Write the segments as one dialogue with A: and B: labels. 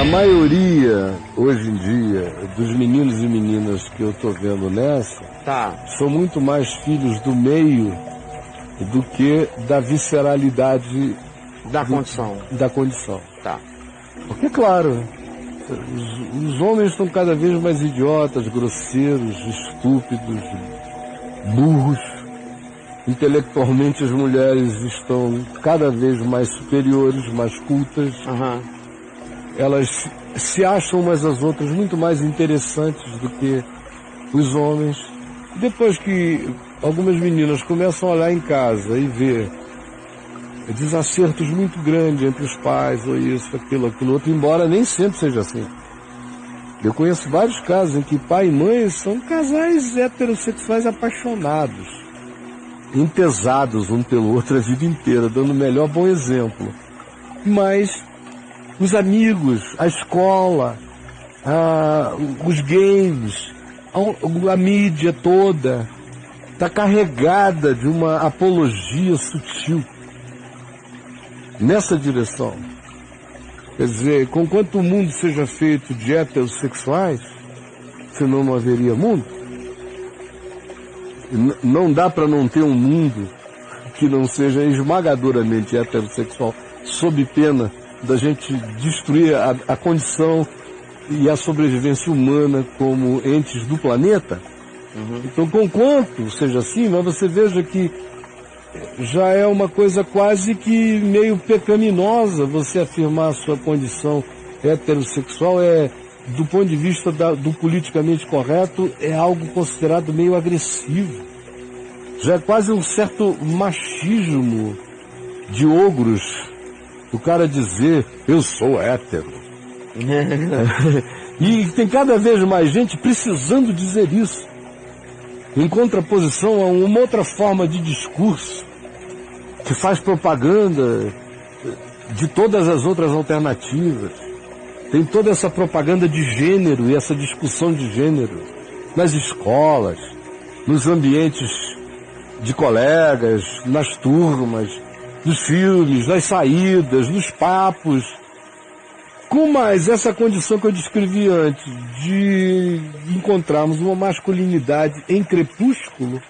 A: A maioria, hoje em dia, dos meninos e meninas que eu tô vendo nessa, são muito mais filhos do meio do que da visceralidade
B: da condição.
A: Da condição.
B: Tá.
A: Porque, claro, os homens estão cada vez mais idiotas, grosseiros, estúpidos, burros. Intelectualmente as mulheres estão cada vez mais superiores, mais cultas. Elas se acham umas às outras muito mais interessantes do que os homens. Depois que algumas meninas começam a olhar em casa e ver desacertos muito grandes entre os pais, ou isso, aquilo outro, embora nem sempre seja assim. Eu conheço vários casos em que pai e mãe são casais heterossexuais apaixonados, entesados um pelo outro a vida inteira, dando o melhor bom exemplo. Mas os amigos, a escola, os games, a mídia toda está carregada de uma apologia sutil nessa direção. Quer dizer, conquanto o mundo seja feito de heterossexuais, senão não haveria mundo. Não dá para não ter um mundo que não seja esmagadoramente heterossexual, sob pena da gente destruir a condição e a sobrevivência humana como entes do planeta. Então, conquanto seja assim, mas você veja que já é uma coisa quase que meio pecaminosa você afirmar a sua condição heterossexual, do ponto de vista do politicamente correto, é algo considerado meio agressivo. Já é quase um certo machismo de ogros, o cara dizer, eu sou hétero. E tem cada vez mais gente precisando dizer isso, em contraposição a uma outra forma de discurso que faz propaganda de todas as outras alternativas. Tem toda essa propaganda de gênero e essa discussão de gênero nas escolas, nos ambientes de colegas, nas turmas, nos filmes, nas saídas, nos papos. Com mais essa condição que eu descrevi antes, de encontrarmos uma masculinidade em crepúsculo,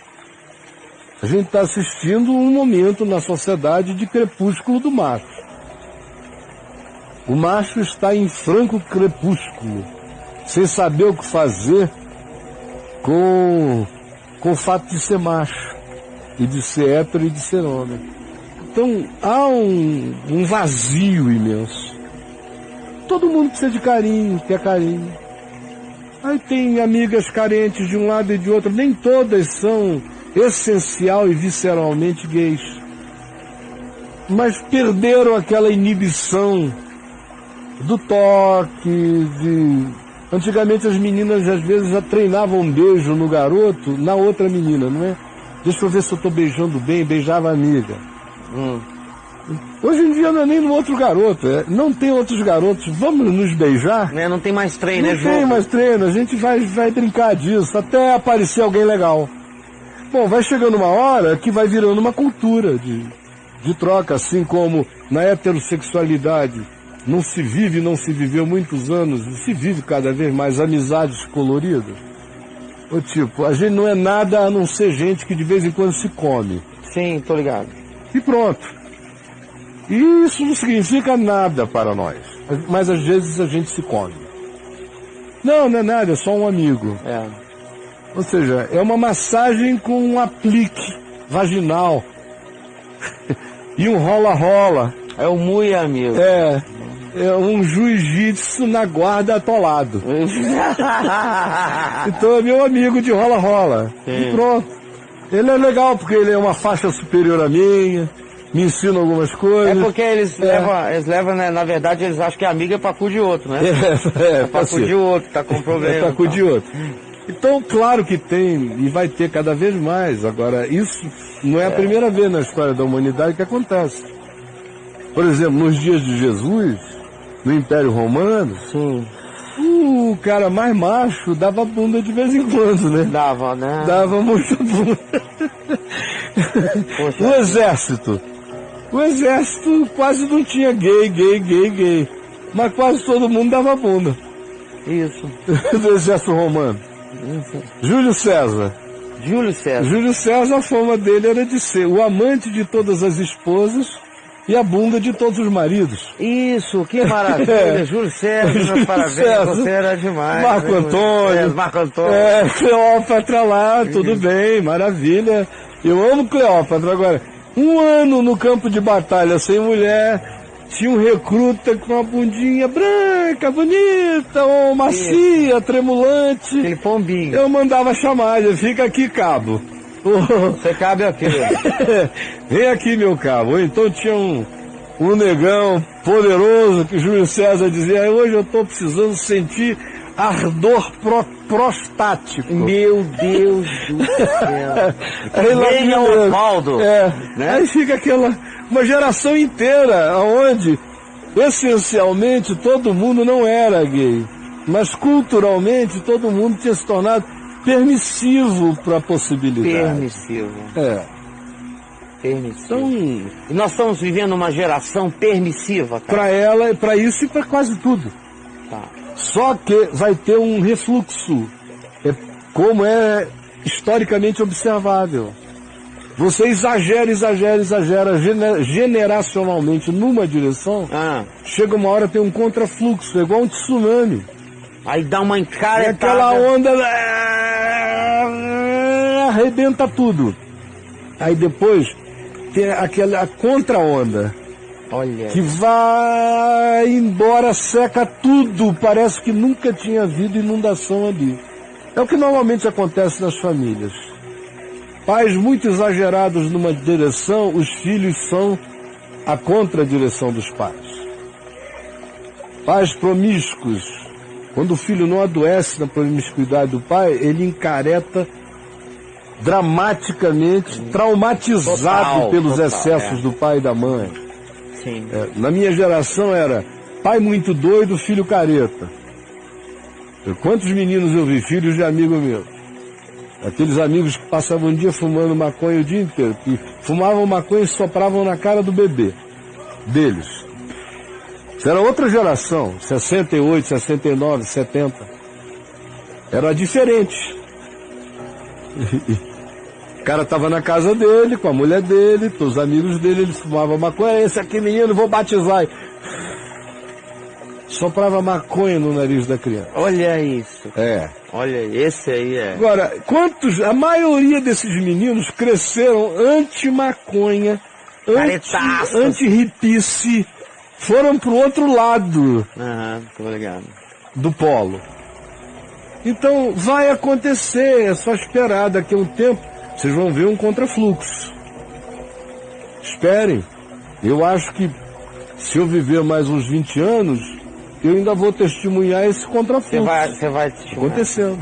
A: a gente está assistindo um momento na sociedade de crepúsculo do macho. O macho está em franco crepúsculo, sem saber o que fazer com o fato de ser macho, e de ser hétero e de ser homem. Então há um vazio imenso. Todo mundo precisa de carinho, quer carinho. Aí tem amigas carentes de um lado e de outro, nem todas são essencial e visceralmente gays. Mas perderam aquela inibição do toque, Antigamente as meninas às vezes já treinavam um beijo no garoto, na outra menina, não é? Deixa eu ver se eu estou beijando bem, beijava a amiga. Hoje em dia não é nem no outro garoto, não tem outros garotos, vamos nos beijar?
B: Não tem mais treino,
A: não tem mais treino, a gente vai brincar disso, até aparecer alguém legal. Bom, vai chegando uma hora que vai virando uma cultura de troca, assim como na heterossexualidade não se viveu muitos anos, e se vive cada vez mais amizades coloridas. Ou tipo, a gente não é nada a não ser gente que de vez em quando se come.
B: Sim, tô ligado.
A: E pronto. E isso não significa nada para nós. Mas às vezes a gente se come. Não é nada, é só um amigo. Ou seja, é uma massagem com um aplique vaginal. E um rola-rola.
B: É um muito amigo.
A: É um jiu-jitsu na guarda atolado. Então é meu amigo de rola-rola. E pronto. Ele é legal porque ele é uma faixa superior à minha, me ensina algumas coisas.
B: É porque eles levam, né, na verdade, eles acham que a amiga é pra cu de outro, né? É pra cu de outro, tá com problema.
A: É pra cu de outro. Então, claro que tem, e vai ter cada vez mais. Agora, isso não é a primeira vez na história da humanidade que acontece. Por exemplo, nos dias de Jesus, no Império Romano, o cara mais macho dava bunda de vez em quando, né?
B: Dava, né?
A: Dava muita bunda.
B: Poxa.
A: O exército quase não tinha gay. mas quase todo mundo dava bunda.
B: Isso.
A: Do exército romano. Júlio César.
B: Júlio César.
A: Júlio César, a fama dele era de ser o amante de todas as esposas e a bunda de todos os maridos.
B: Isso, que maravilha. Júlio César, meus parabéns.
A: César.
B: Você era demais.
A: Marco Antônio.
B: Marco Antônio.
A: Cleópatra lá, tudo bem, maravilha. Eu amo Cleópatra. Agora, um ano no campo de batalha sem mulher, tinha um recruta com uma bundinha branca, bonita, ou macia, tremulante.
B: Aquele pombinho.
A: Eu mandava chamar, ele fica aqui, cabo.
B: Você cabe aqui.
A: Vem aqui, meu cabo. Então tinha um negão poderoso que Júlio César dizia, hoje eu estou precisando sentir ardor prostático.
B: Meu Deus do céu.
A: Aí
B: Osvaldo.
A: Né? Aí fica uma geração inteira, onde essencialmente todo mundo não era gay, mas culturalmente todo mundo tinha se tornado permissivo para a possibilidade.
B: Permissivo. Permissivo.
A: Então,
B: e nós estamos vivendo uma geração permissiva, cara.
A: Para ela, para isso e para quase tudo.
B: Tá.
A: Só que vai ter um refluxo, como é historicamente observável. Você exagera generacionalmente numa direção, chega uma hora tem um contrafluxo, é igual um tsunami.
B: Aí dá uma encaretada.
A: É aquela onda, arrebenta tudo. Aí depois tem aquela contra-onda.
B: Olha.
A: Que vai embora, seca tudo, parece que nunca tinha havido inundação ali. É o que normalmente acontece nas famílias. Pais muito exagerados numa direção, os filhos são a contradireção dos pais. Pais promíscuos, quando o filho não adoece na promiscuidade do pai, ele encareta dramaticamente, traumatizado pelos excessos do pai e da mãe.
B: Sim.
A: Na minha geração era pai muito doido, filho careta. Quantos meninos eu vi, filhos de amigo meu? Aqueles amigos que passavam um dia fumando maconha o dia inteiro, que fumavam maconha e sopravam na cara do bebê deles. Isso era outra geração, 68, 69, 70. Era diferente. O cara estava na casa dele, com a mulher dele, com os amigos dele, eles fumavam maconha. Esse aqui, menino, vou batizar. Soprava maconha no nariz da criança.
B: Olha isso. Olha, esse aí é.
A: Agora, a maioria desses meninos cresceram anti-maconha, anti-hipice, foram pro outro lado
B: tô ligado.
A: do polo. Então, vai acontecer, é só esperar, daqui a um tempo, vocês vão ver um contrafluxo. Esperem. Eu acho que, se eu viver mais uns 20 anos, eu ainda vou testemunhar esse contrafluxo.
B: Você vai testemunhar.
A: Acontecendo.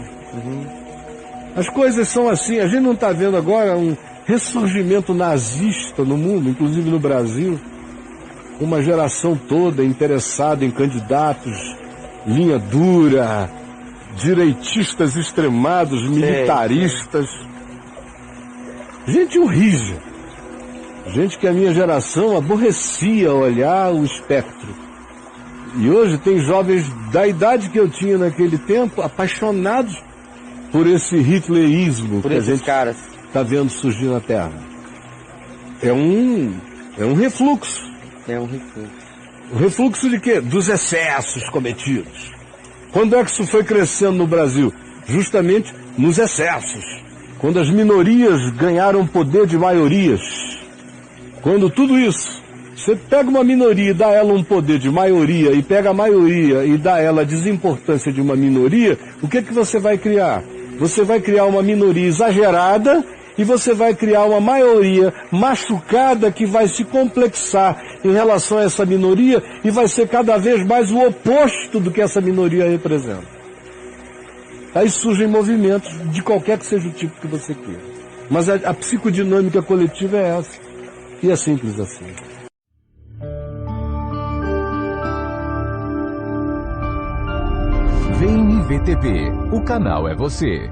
A: As coisas são assim, a gente não está vendo agora um ressurgimento nazista no mundo, inclusive no Brasil, uma geração toda interessada em candidatos, linha dura, direitistas extremados, militaristas, gente horrível, gente que a minha geração aborrecia olhar o espectro. E hoje tem jovens da idade que eu tinha naquele tempo, apaixonados por esse hitlerismo que a gente está vendo surgir na Terra. É um refluxo.
B: É um refluxo.
A: O refluxo de quê? Dos excessos cometidos. Quando é que isso foi crescendo no Brasil? Justamente nos excessos. Quando as minorias ganharam poder de maiorias. Quando tudo isso, você pega uma minoria e dá a ela um poder de maioria, e pega a maioria e dá a ela a desimportância de uma minoria, o que você vai criar? Você vai criar uma minoria exagerada e você vai criar uma maioria machucada que vai se complexar em relação a essa minoria e vai ser cada vez mais o oposto do que essa minoria representa. Aí surgem movimentos de qualquer que seja o tipo que você queira. Mas a psicodinâmica coletiva é essa. E é simples assim.
C: Vem VTP, o canal é você.